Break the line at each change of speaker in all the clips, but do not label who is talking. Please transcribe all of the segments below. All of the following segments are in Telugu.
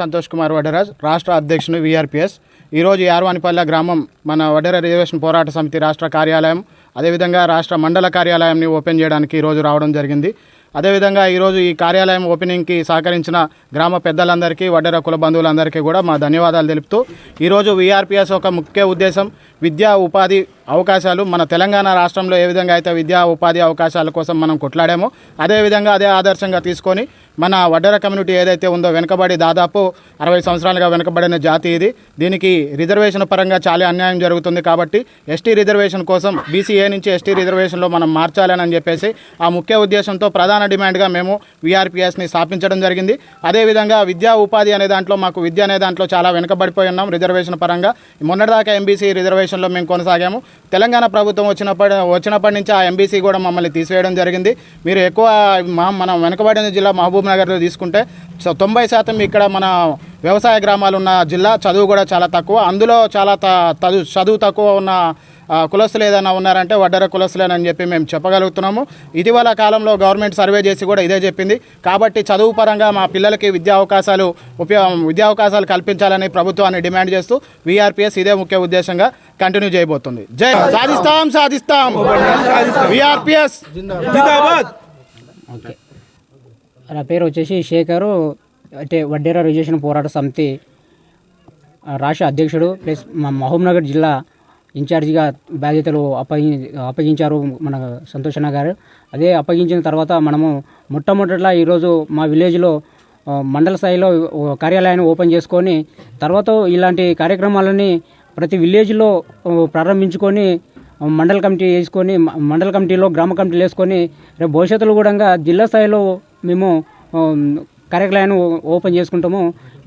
సంతోష్ కుమార్ వడ్డరాజ్ రాష్ట్ర అధ్యక్షుడు వీఆర్పీఎస్. ఈరోజు యార్వానిపల్లె గ్రామం మన వడ్డెర రిజర్వేషన్ పోరాట సమితి రాష్ట్ర కార్యాలయం అదేవిధంగా రాష్ట్ర మండల కార్యాలయాన్ని ఓపెన్ చేయడానికి ఈరోజు రావడం జరిగింది. అదేవిధంగా ఈరోజు ఈ కార్యాలయం ఓపెనింగ్కి సహకరించిన గ్రామ పెద్దలందరికీ వడ్డెర కుల బంధువులందరికీ కూడా మా ధన్యవాదాలు తెలుపుతూ ఈరోజు వీఆర్పీఎస్ ఒక ముఖ్య ఉద్దేశం విద్యా ఉపాధి అవకాశాలు మన తెలంగాణ రాష్ట్రంలో ఏ విధంగా అయితే విద్యా ఉపాధి అవకాశాల కోసం మనం కొట్లాడామో అదేవిధంగా అదే ఆదర్శంగా తీసుకొని మన వడ్డెర కమ్యూనిటీ ఏదైతే ఉందో వెనుకబడి దాదాపు 60 సంవత్సరాలుగా వెనుకబడిన జాతి ఇది. దీనికి రిజర్వేషన్ పరంగా చాలా అన్యాయం జరుగుతుంది కాబట్టి ఎస్టీ రిజర్వేషన్ కోసం బీసీఏ నుంచి ఎస్టీ రిజర్వేషన్లో మనం మార్చాలని చెప్పేసి ఆ ముఖ్య ఉద్దేశంతో ప్రధాన డిమాండ్గా మేము వీఆర్పీఎస్ని స్థాపించడం జరిగింది. అదేవిధంగా విద్యా ఉపాధి అనే దాంట్లో మాకు విద్య అనే దాంట్లో చాలా వెనుకబడిపోయి ఉన్నాం రిజర్వేషన్ పరంగా. మొన్నటిదాకా ఎంబీసీ రిజర్వేషన్లో మేము కొనసాగాము. తెలంగాణ ప్రభుత్వం వచ్చినప్పటి నుంచి ఆ ఎంబీసీ కూడా మమ్మల్ని తీసివేయడం జరిగింది. మీరు ఎక్కువ మనం వెనుకబడిన జిల్లా మహబూబ్ నగర్లో తీసుకుంటే 90% ఇక్కడ మన వ్యవసాయ గ్రామాలు ఉన్న జిల్లా, చదువు కూడా చాలా తక్కువ. అందులో చాలా చదువు తక్కువ ఉన్న కులస్తులు ఏదైనా ఉన్నారంటే వడ్డెర కులస్తులేనని చెప్పి మేము చెప్పగలుగుతున్నాము. ఇటీవల కాలంలో గవర్నమెంట్ సర్వే చేసి కూడా ఇదే చెప్పింది. కాబట్టి చదువు పరంగా మా పిల్లలకి విద్యా అవకాశాలు కల్పించాలని ప్రభుత్వాన్ని డిమాండ్ చేస్తూ వీఆర్పీఎస్ ఇదే ముఖ్య ఉద్దేశంగా కంటిన్యూ చేయబోతుంది. జై సాధిస్తాం వీఆర్పీఎస్ జిందాబాద్.
ఓకే, నా పేరు వచ్చేసి శేఖరు, అంటే వడ్డెర రిజర్వేషన్ పోరాట సమితి రాష్ట్ర అధ్యక్షుడు ప్లస్ మా మహబూబ్నగర్ జిల్లా ఇన్ఛార్జిగా బాధ్యతలు అప్పగించారు మన సంతోషన్న గారు. అదే అప్పగించిన తర్వాత మనము మొట్టమొదటిలా ఈరోజు మా విలేజ్లో మండల స్థాయిలో కార్యాలయాన్ని ఓపెన్ చేసుకొని తర్వాత ఇలాంటి కార్యక్రమాలని ప్రతి విలేజ్లో ప్రారంభించుకొని మండల కమిటీలో గ్రామ కమిటీలు వేసుకొని రేపు భవిష్యత్తులో కూడా జిల్లా స్థాయిలో మేము కార్యాలయాన్ని ఓపెన్ చేసుకుంటాము.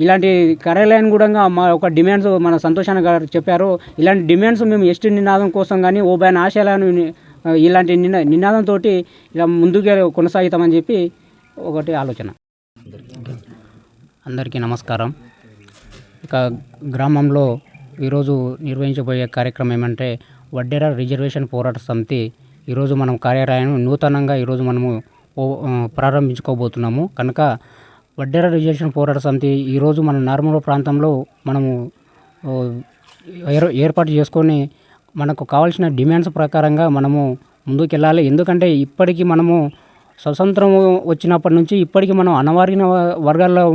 ఇలాంటి కార్యాలయాన్ని కూడా మా ఒక డిమాండ్స్ మన సంతోషాన్ని గారు చెప్పారు. ఇలాంటి డిమాండ్స్ మేము ఎస్టీ నినాదం కోసం కానీ ఓబైన ఆశయాలను ఇలాంటి నినాదంతో ఇలా ముందుకు కొనసాగుతామని చెప్పి ఒకటి ఆలోచన. అందరికీ నమస్కారం. ఇక గ్రామంలో ఈరోజు నిర్వహించబోయే కార్యక్రమం ఏమంటే వడ్డెర రిజర్వేషన్ పోరాట సమితి ఈరోజు మనం కార్యాలయాన్ని నూతనంగా ఈరోజు మనము ప్రారంభించుకోబోతున్నాము. కనుక వడ్డెర రిజర్వేషన్ పోరాట సమితి ఈరోజు మన నార్మల్ ప్రాంతంలో మనము ఏర్పాటు చేసుకొని మనకు కావాల్సిన డిమాండ్స్ ప్రకారంగా మనము ముందుకు వెళ్ళాలి. ఎందుకంటే ఇప్పటికీ మనము స్వతంత్రం వచ్చినప్పటి నుంచి ఇప్పటికీ మనం అణగారిన వర్గాల్లో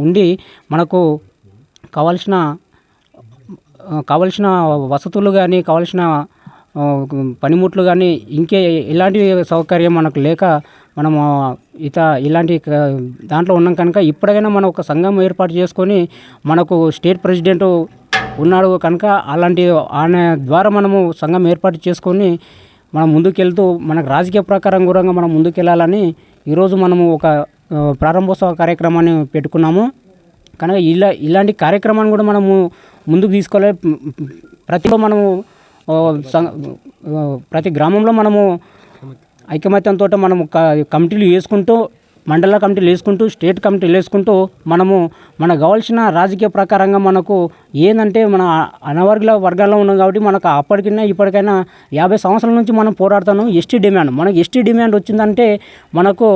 ఉండి మనకు కావలసిన వసతులు కానీ కావలసిన పనిముట్లు కానీ ఇంకే ఎలాంటి సౌకర్యం మనకు లేక మనము ఇలాంటి దాంట్లో ఉన్నాం. కనుక ఇప్పటికైనా మనం ఒక సంఘం ఏర్పాటు చేసుకొని మనకు స్టేట్ ప్రెసిడెంట్ ఉన్నాడు కనుక అలాంటి ఆయన ద్వారా మనము సంఘం ఏర్పాటు చేసుకొని మనం ముందుకెళ్తూ మనకు రాజకీయ ప్రకారం కూడా మనం ముందుకెళ్ళాలని ఈరోజు మనము ఒక ప్రారంభోత్సవ కార్యక్రమాన్ని పెట్టుకున్నాము. కనుక ఇలాంటి కార్యక్రమాన్ని కూడా మనము ముందుకు తీసుకోవాలి. ప్రతి గ్రామంలో మనము ఐకమత్యంతో మనము కమిటీలు వేసుకుంటూ మండల కమిటీలు వేసుకుంటూ స్టేట్ కమిటీలు వేసుకుంటూ మనకు కావాల్సిన రాజకీయ ప్రకారంగా మనకు ఏంటంటే మన వర్గాల్లో ఉన్నాం కాబట్టి మనకు అప్పటికైనా ఇప్పటికైనా 50 సంవత్సరాల నుంచి మనం పోరాడుతాను. మనకు ఎస్టీ డిమాండ్ వచ్చిందంటే మనకు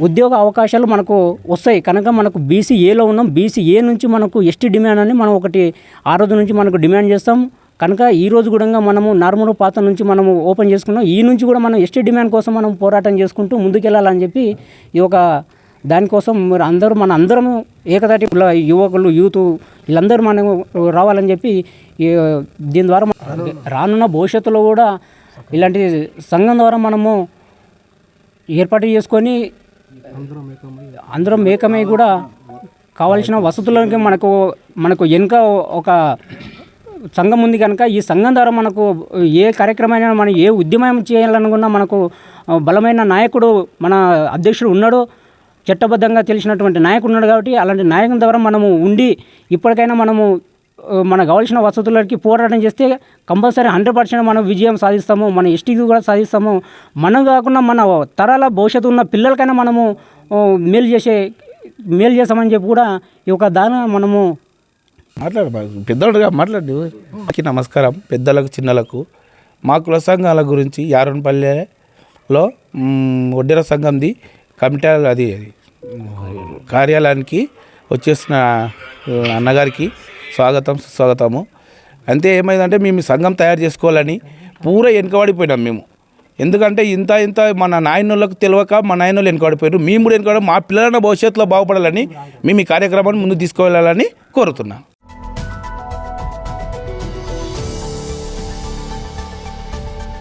ఉద్యోగ అవకాశాలు మనకు వస్తాయి. కనుక మనకు బీసీఏలో ఉన్నాం. బీసీఏ నుంచి మనకు ఎస్టీ డిమాండ్ అని మనం ఒకటి ఆ రోజు నుంచి మనకు డిమాండ్ చేస్తాం. కనుక ఈ రోజు కూడా మనము నార్మల్ పాత నుంచి మనము ఓపెన్ చేసుకున్నాం. ఈ నుంచి కూడా మనం ఎస్టీ డిమాండ్ కోసం మనం పోరాటం చేసుకుంటూ ముందుకెళ్ళాలని చెప్పి ఈ ఒక దానికోసం మన అందరము ఏకతాటి యువకులు యూత్ వీళ్ళందరూ మనం రావాలని చెప్పి దీని ద్వారా రానున్న భవిష్యత్తులో కూడా ఇలాంటి సంఘం ద్వారా మనము ఏర్పాటు చేసుకొని అందరం ఏకమై కూడా కావాల్సిన వసతులకి మనకు వెనుక ఒక సంఘం ఉంది. కనుక ఈ సంఘం ద్వారా మనకు ఏ కార్యక్రమైనా మనం ఏ ఉద్యమం చేయాలనుకున్నా మనకు బలమైన నాయకుడు మన అధ్యక్షుడు ఉన్నాడు, చట్టబద్ధంగా తెలిసినటువంటి నాయకుడు ఉన్నాడు. కాబట్టి అలాంటి నాయకుని ద్వారా మనము ఉండి ఇప్పటికైనా మనకు కావాల్సిన వసతులకి పోరాటం చేస్తే కంపల్సరీ 100% మనం విజయం సాధిస్తాము. మన ఎస్టీకి కూడా సాధిస్తాము. మనం కాకుండా మన తరాల భవిష్యత్తు ఉన్న పిల్లలకైనా మనము మేలు చేస్తామని చెప్పి కూడా ఈ యొక్క దాని మనము
పెద్దలుగా మాట్లాడి నమస్కారం. పెద్దలకు చిన్నలకు మా కుల సంఘాల గురించి యారన్పల్లెలో వడ్డెర సంఘంది కమిటీ అది కార్యాలయానికి వచ్చేసిన అన్నగారికి స్వాగతం సుస్వాగతము. అంతే ఏమైందంటే మేము సంఘం తయారు చేసుకోవాలని పూరా వెనుకబడిపోయినాం మేము. ఎందుకంటే ఇంత మన నాయనోళ్ళకు తెలియక మా నాయనోళ్ళు వెనుకబడిపోయారు. మేము కూడా వెనుకబడి మా పిల్లల భవిష్యత్తులో బాగుపడాలని మేము ఈ కార్యక్రమాన్ని ముందు తీసుకువెళ్ళాలని కోరుతున్నాం.